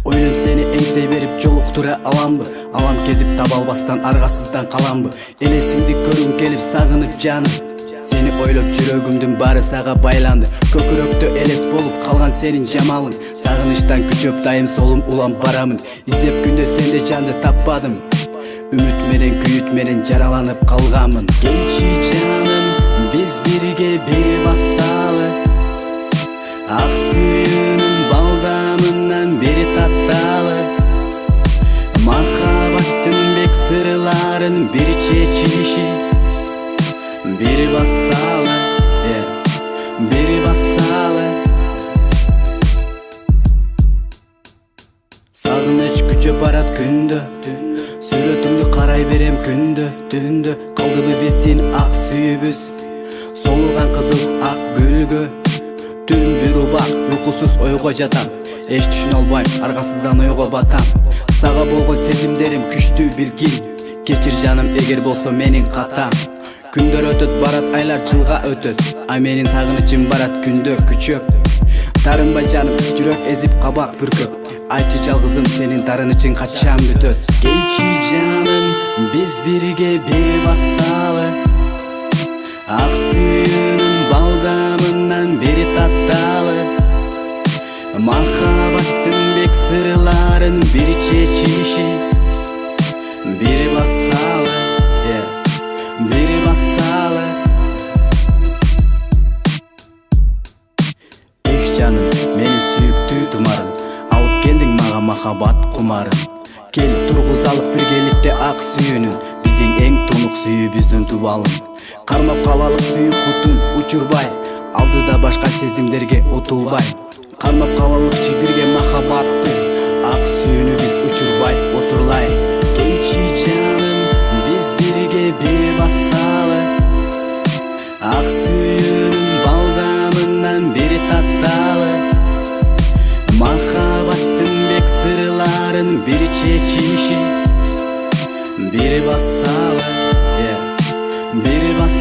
Ойлойм сени эңсей берип жолуктура аламбы, алам кезип таба албастан аргасыздан каламбы. Элесиңди көргүм келип сагынып жаным, сени ойлоп жүрөгүмдүн баары сага байланды. Көкүрөктө элес болуп калган сенин жамалың, сагынычтан күчөп дайым солум улам барамын. Издеп күндө сенде жанды таппадым, үмүт менен күйүт менен жараланып калганмын. Келчи жаным, биз бирге бир басалы, ак сүйүүнүн балдамынан бери татталы. Махабаттын бек сырларын бир чечиши, бир басалы, бир басалы. Сагыныч күчөп барат күндө, сүрөтүңдү карай берем күндө түндө. Калдыбы биздин ак сүйүүбүз, солуган кызыл ак гүлгө. Түн бир убак уйкусуз ойго жатам, эч түшүнө албайм, аргасыздан ойго батам. Сага болгон сезимдерим күчтүү билгин, кечир жаным эгер болсо менин катам. Күндөр өтөт барат, айлар жылга өтөт, а менин сагынычым барат күндө күчөп. Тарынбай жаным, жүрөк эзип кабак бүркөп, айтчы жалгызым сенин тарынычың качан бүтөт. Келчи жаным, биз бирге бир басалы, ак сүйүүнүн балдамынан бери татталы. Махабаттын бек сырларын бир чечиши, бир басалы, бир басалы. Эх жаным, мени сүйүктүү тумарым, алып келдиң мага махабат кумарын. Кел тургузалык биргеликте ак сүйүүнүн, биздин эң тунук сүйүүбүздүн тубалын. Кармап калалык сүйүү кутун учурбай, алдыда башка сезимдерге утулбай. Кармап калалык бирге махабатты, ак сүйүүнү биз учурбай отурлай. Келчи жаным, биз бирге бир басалы, ак сүйүүнүн балдамынан бери татталы. Махабаттын бек сырларын бир чечиши, бир басалы, бир басалы.